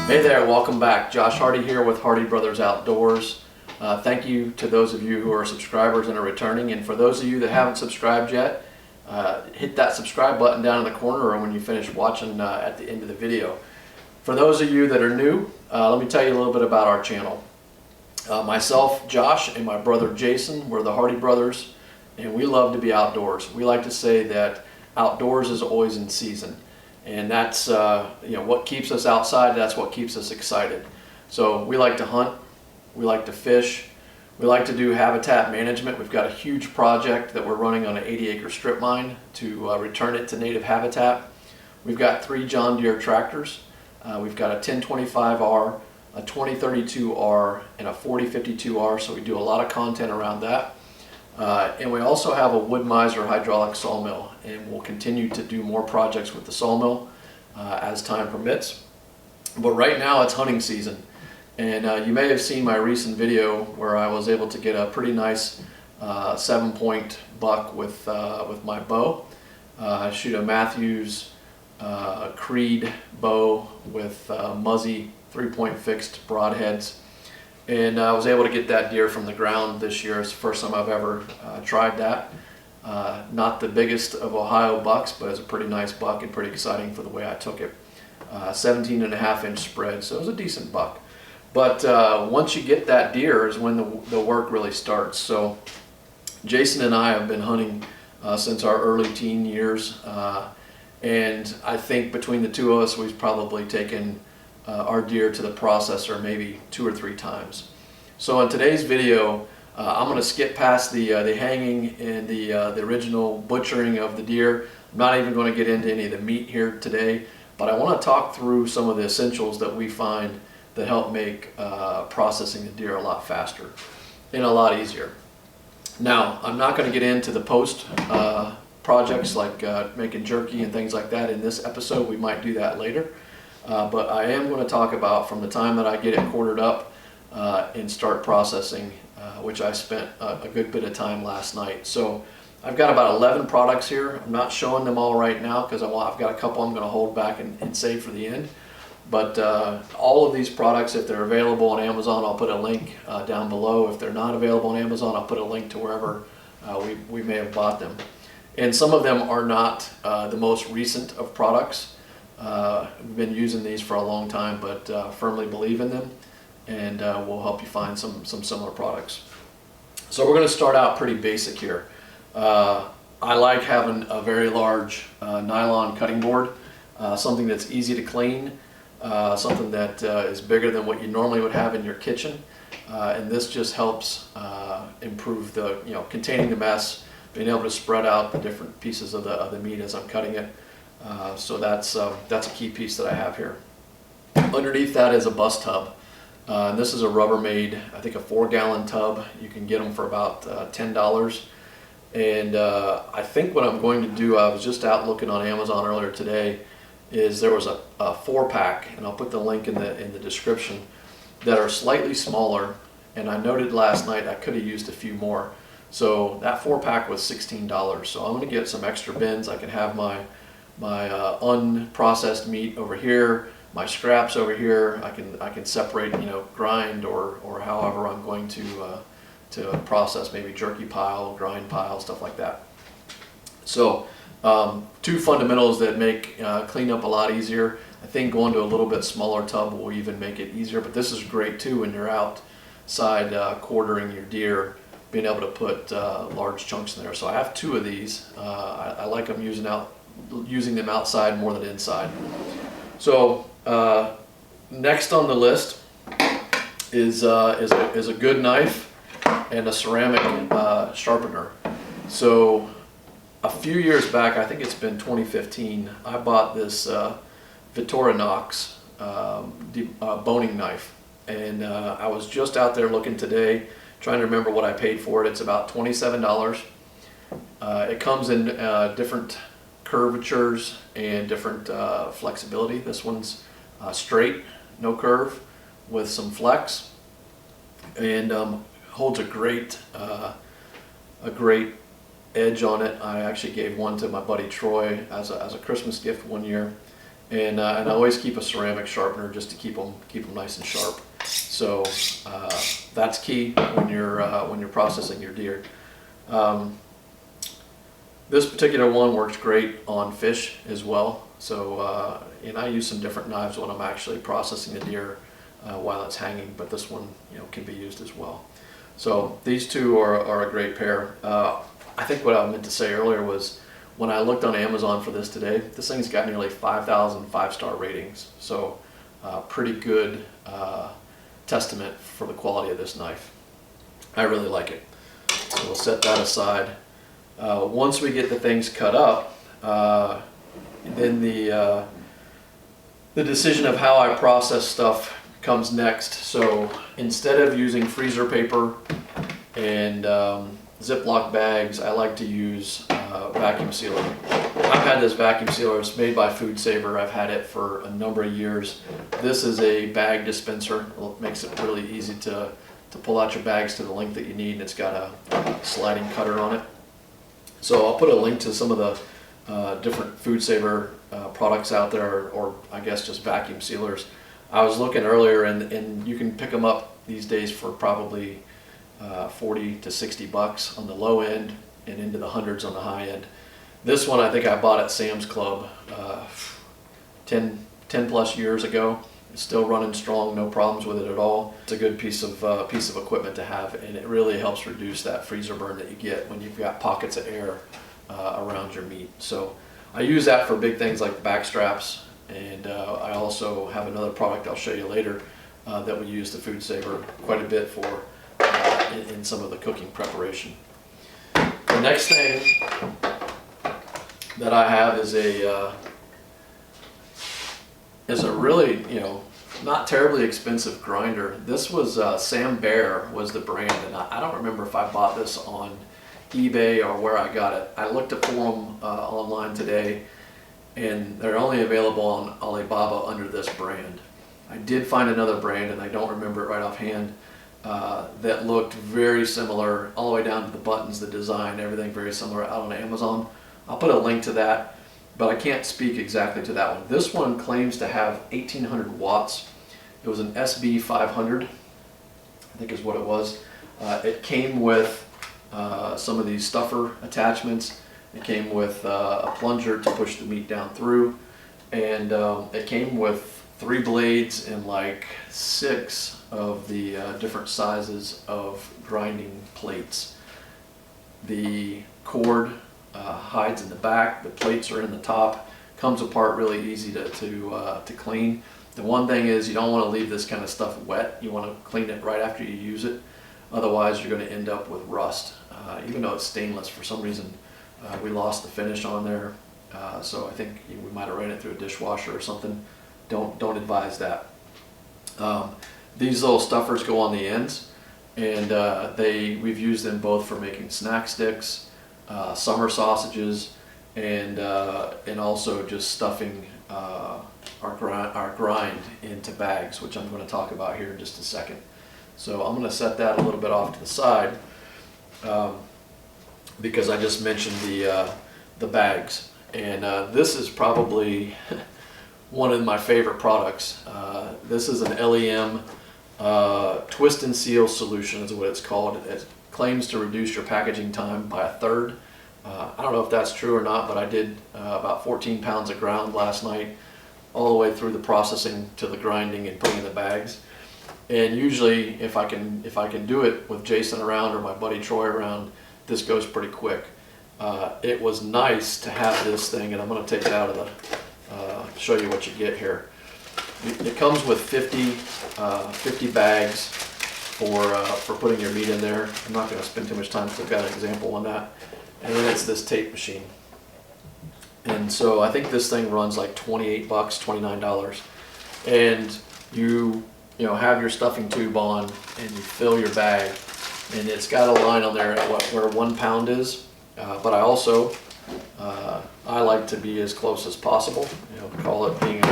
Hey there, welcome back. Josh Hardy here with Hardy Brothers Outdoors. Thank you to those of you who are subscribers and are returning, and for those of you that haven't subscribed yet, hit that subscribe button down in the corner or when you finish watching at the end of the video. For those of you that are new, let me tell you a little bit about our channel. Myself, Josh, and my brother Jason, we're the Hardy Brothers, and we love to be outdoors. We like to say that outdoors is always in season. And that's what keeps us outside, that's what keeps us excited. So we like to hunt, we like to fish, we like to do habitat management. We've got a huge project that we're running on an 80-acre strip mine to return it to native habitat. We've got 3 John Deere tractors. We've got a 1025R, a 2032R, and a 4052R, so we do a lot of content around that. And we also have a wood miser hydraulic sawmill, and we'll continue to do more projects with the sawmill as time permits. But right now it's hunting season, and you may have seen my recent video where I was able to get a pretty nice 7-point buck with my bow. I shoot a Matthews Creed bow with Muzzy 3-point fixed broadheads. And I was able to get that deer from the ground this year. It's the first time I've ever tried that. Not the biggest of Ohio bucks, but it's a pretty nice buck and pretty exciting for the way I took it. 17.5-inch spread, so it was a decent buck. But once you get that deer is when the work really starts. So Jason and I have been hunting since our early teen years. And I think between the two of us, we've probably taken our deer to the processor maybe 2 or 3 times. So in today's video, I'm going to skip past the hanging and the original butchering of the deer. I'm not even going to get into any of the meat here today, but I want to talk through some of the essentials that we find that help make processing the deer a lot faster and a lot easier. Now, I'm not going to get into the post projects like making jerky and things like that in this episode. We might do that later. But I am going to talk about from the time that I get it quartered up and start processing, which I spent a good bit of time last night. So I've got about 11 products here. I'm not showing them all right now because I've got a couple I'm going to hold back and save for the end. But all of these products, if they're available on Amazon, I'll put a link down below. If they're not available on Amazon, I'll put a link to wherever we may have bought them. And some of them are not the most recent of products. We've been using these for a long time, but firmly believe in them, and we'll help you find some similar products. So we're going to start out pretty basic here. I like having a very large nylon cutting board, something that's easy to clean, something that is bigger than what you normally would have in your kitchen, and this just helps improve the containing the mess, being able to spread out the different pieces of the meat as I'm cutting it. So that's a key piece that I have here. Underneath that is a bus tub. And this is a Rubbermaid, I think a 4-gallon tub. You can get them for about $10. And I think what I'm going to do, I was just out looking on Amazon earlier today, is there was a 4-pack, and I'll put the link in the description, that are slightly smaller. And I noted last night I could have used a few more. So that 4-pack was $16. So I'm going to get some extra bins. I can have my unprocessed meat over here, my scraps over here. I can separate, grind or however I'm going to process, maybe jerky pile, grind pile, stuff like that. So 2 fundamentals that make cleanup a lot easier. I think going to a little bit smaller tub will even make it easier, but this is great too when you're outside quartering your deer, being able to put large chunks in there. So I have 2 of these. I like them using them outside more than inside. So next on the list is a good knife and a ceramic sharpener. So a few years back, I think it's been 2015, I bought this Victorinox boning knife, and I was just out there looking today, trying to remember what I paid for it. It's about $27. It comes in different curvatures and different flexibility. This one's straight, no curve, with some flex, and holds a great edge on it. I actually gave one to my buddy Troy as a Christmas gift one year, and I always keep a ceramic sharpener just to keep them nice and sharp. So that's key when you're processing your deer. This particular one works great on fish as well. So and I use some different knives when I'm actually processing the deer while it's hanging, but this one, can be used as well. So these two are a great pair. I think what I meant to say earlier was when I looked on Amazon for this today, this thing's got nearly 5,000 5-star ratings. So pretty good testament for the quality of this knife. I really like it. So we'll set that aside. Once we get the things cut up, then the decision of how I process stuff comes next. So instead of using freezer paper and Ziploc bags, I like to use vacuum sealer. I've had this vacuum sealer. It's made by Food Saver. I've had it for a number of years. This is a bag dispenser. It makes it really easy to pull out your bags to the length that you need, and it's got a sliding cutter on it. So I'll put a link to some of the different Food Saver products out there, or I guess just vacuum sealers. I was looking earlier, and you can pick them up these days for probably 40 to 60 bucks on the low end and into the hundreds on the high end. This one I think I bought at Sam's Club 10 plus years ago. It's still running strong, no problems with it at all. It's a good piece of equipment to have, and it really helps reduce that freezer burn that you get when you've got pockets of air around your meat. So I use that for big things like back straps, and I also have another product I'll show you later that we use the Food Saver quite a bit for in some of the cooking preparation. The next thing that I have is a really, not terribly expensive grinder. This was Sam Bear was the brand, and I don't remember if I bought this on eBay or where I got it. I looked up for them online today, and they're only available on Alibaba under this brand. I did find another brand, and I don't remember it right offhand, that looked very similar all the way down to the buttons, the design, everything very similar out on Amazon. I'll put a link to that, but I can't speak exactly to that one. This one claims to have 1,800 watts. It was an SB 500, I think is what it was. It came with some of these stuffer attachments. It came with a plunger to push the meat down through, and it came with 3 blades and like 6 of the different sizes of grinding plates. The cord hides in the back, the plates are in the top, comes apart really easy to clean. The one thing is you don't want to leave this kind of stuff wet. You want to clean it right after you use it. Otherwise you're going to end up with rust. Even though it's stainless, for some reason we lost the finish on there. So I think we might have ran it through a dishwasher or something. Don't advise that. These little stuffers go on the ends, and we've used them both for making snack sticks, summer sausages, and also just stuffing our grind into bags, which I'm going to talk about here in just a second. So I'm going to set that a little bit off to the side because I just mentioned the bags, and this is probably one of my favorite products. This is an LEM twist and seal solution is what it's called. It claims to reduce your packaging time by 1/3. I don't know if that's true or not, but I did about 14 pounds of ground last night, all the way through the processing to the grinding and putting in the bags. And usually if I can do it with Jason around or my buddy Troy around, this goes pretty quick. It was nice to have this thing, and I'm going to take it out of the show you what you get here. It comes with 50 bags for putting your meat in there. I'm not going to spend too much time because I've got an example on that. And then it's this tape machine. And so I think this thing runs like 28 bucks, $29. And you have your stuffing tube on and you fill your bag. And it's got a line on there at where 1 pound is. But I also, I like to be as close as possible. Call it being a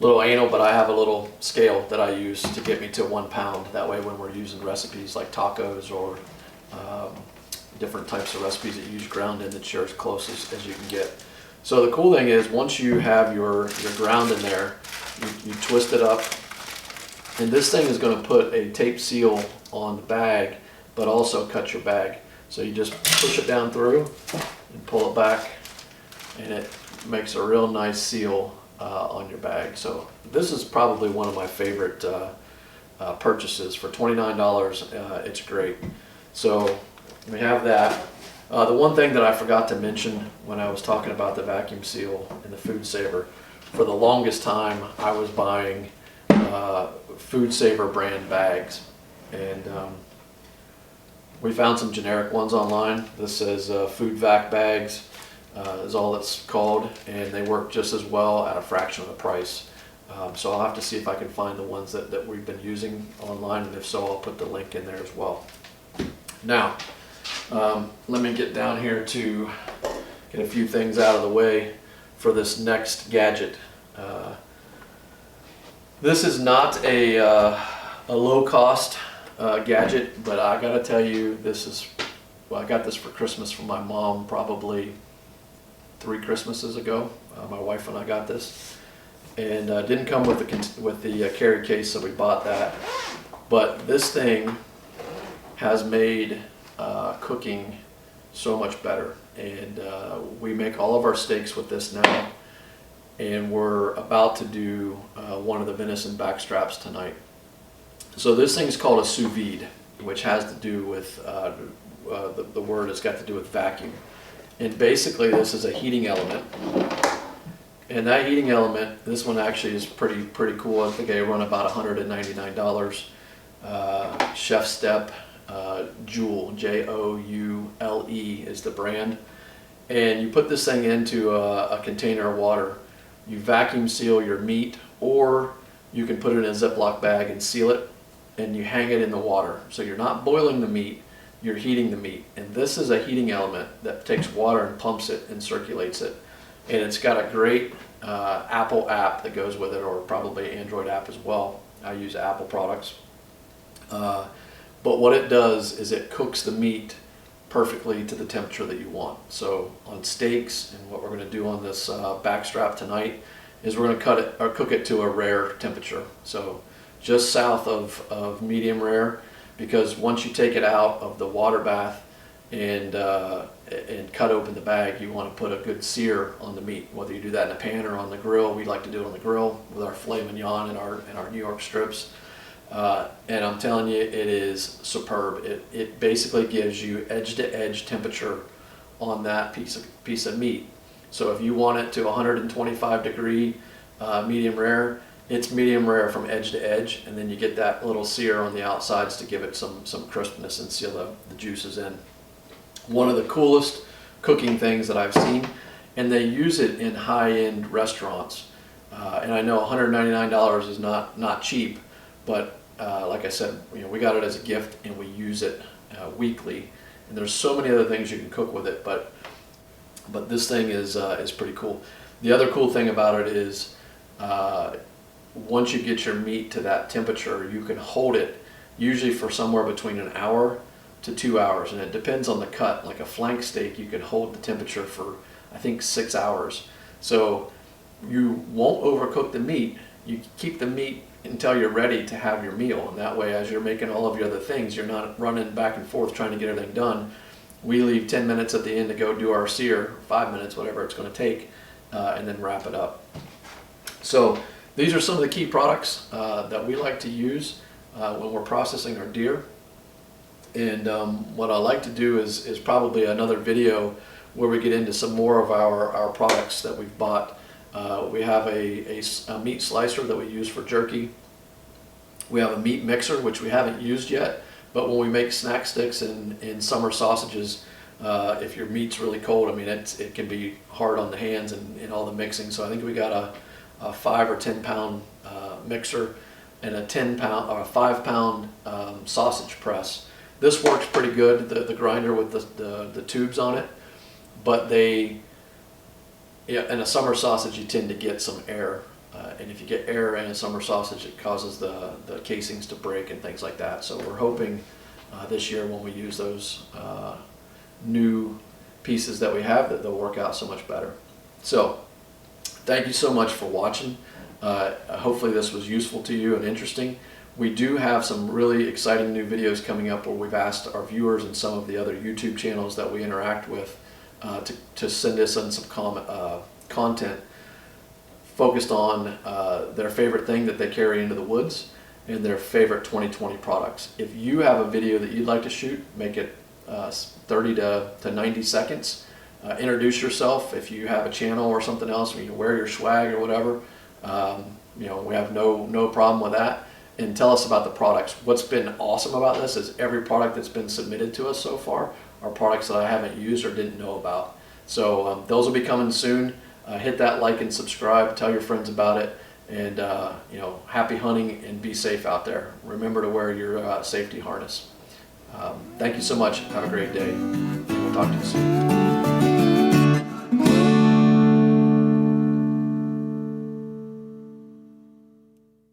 little anal, but I have a little scale that I use to get me to 1 pound. That way when we're using recipes like tacos or different types of recipes that you use ground in, that you're as close as you can get. So the cool thing is once you have your ground in there, you twist it up, and this thing is going to put a tape seal on the bag, but also cut your bag. So you just push it down through and pull it back, and it makes a real nice seal on your bag. So this is probably one of my favorite purchases. For $29, it's great. So we have that. The one thing that I forgot to mention when I was talking about the vacuum seal and the Food Saver, for the longest time I was buying Food Saver brand bags, and we found some generic ones online. This says Food Vac bags is all it's called, and they work just as well at a fraction of the price. So I'll have to see if I can find the ones that we've been using online, and if so, I'll put the link in there as well. Now, let me get down here to get a few things out of the way for this next gadget. This is not a low-cost gadget, but I gotta tell you, this is, well, I got this for Christmas from my mom probably 3 Christmases ago. My wife and I got this, and didn't come with the carry case, so we bought that. But this thing has made cooking so much better, and we make all of our steaks with this now, and we're about to do one of the venison back straps tonight. So this thing's called a Sous Vide, which has to do with the word has got to do with vacuum, and basically this is a heating element, and that heating element, this one actually is pretty cool. I think I run about $199. Chef Step Joule, Joule is the brand, and you put this thing into a container of water. You vacuum seal your meat, or you can put it in a Ziploc bag and seal it, and you hang it in the water. So you're not boiling the meat, you're heating the meat. And this is a heating element that takes water and pumps it and circulates it. And it's got a great Apple app that goes with it, or probably Android app as well. I use Apple products. But what it does is it cooks the meat perfectly to the temperature that you want. So on steaks, and what we're going to do on this back strap tonight is we're going to cut it or cook it to a rare temperature. So just south of medium rare, because once you take it out of the water bath and cut open the bag, you want to put a good sear on the meat, whether you do that in a pan or on the grill. We like to do it on the grill with our filet mignon and our New York strips. And I'm telling you, it is superb. It basically gives you edge-to-edge temperature on that piece of meat. So if you want it to 125 degree medium rare, it's medium rare from edge to edge, and then you get that little sear on the outsides to give it some crispness and seal the juices in. One of the coolest cooking things that I've seen, and they use it in high-end restaurants. And I know $199 is not cheap, but like I said, we got it as a gift, and we use it weekly. And there's so many other things you can cook with it, but this thing is pretty cool. The other cool thing about it is once you get your meat to that temperature, you can hold it usually for somewhere between an hour to 2 hours, and it depends on the cut. Like a flank steak, you can hold the temperature for I think 6 hours. So you won't overcook the meat. You keep the meat until you're ready to have your meal, and that way as you're making all of your other things, you're not running back and forth trying to get everything done. We leave 10 minutes at the end to go do our sear, 5 minutes, whatever it's going to take, and then wrap it up. So these are some of the key products that we like to use when we're processing our deer. And what I like to do is probably another video where we get into some more of our products that we've bought. We have a meat slicer that we use for jerky. We have a meat mixer, which we haven't used yet, but when we make snack sticks and summer sausages, if your meat's really cold, I mean, it can be hard on the hands and all the mixing. So I think we got a 5 or 10 pound mixer and a 10 pound or a 5 pound sausage press. This works pretty good, the grinder with the tubes on it, but in a summer sausage you tend to get some air, and if you get air in a summer sausage, it causes the casings to break and things like that. So we're hoping this year when we use those new pieces that we have, that they'll work out so much better. So thank you so much for watching. Hopefully this was useful to you and interesting. We do have some really exciting new videos coming up where we've asked our viewers and some of the other YouTube channels that we interact with to send us in some content focused on their favorite thing that they carry into the woods and their favorite 2020 products. If you have a video that you'd like to shoot, make it 30 to 90 seconds. Introduce yourself. If you have a channel or something else, you can wear your swag or whatever. You know, we have no problem with that. And tell us about the products. What's been awesome about this is every product that's been submitted to us so far are products that I haven't used or didn't know about. So those will be coming soon. Hit that like and subscribe. Tell your friends about it. And you know, happy hunting and be safe out there. Remember to wear your safety harness. Thank you so much. Have a great day. And we'll talk to you soon.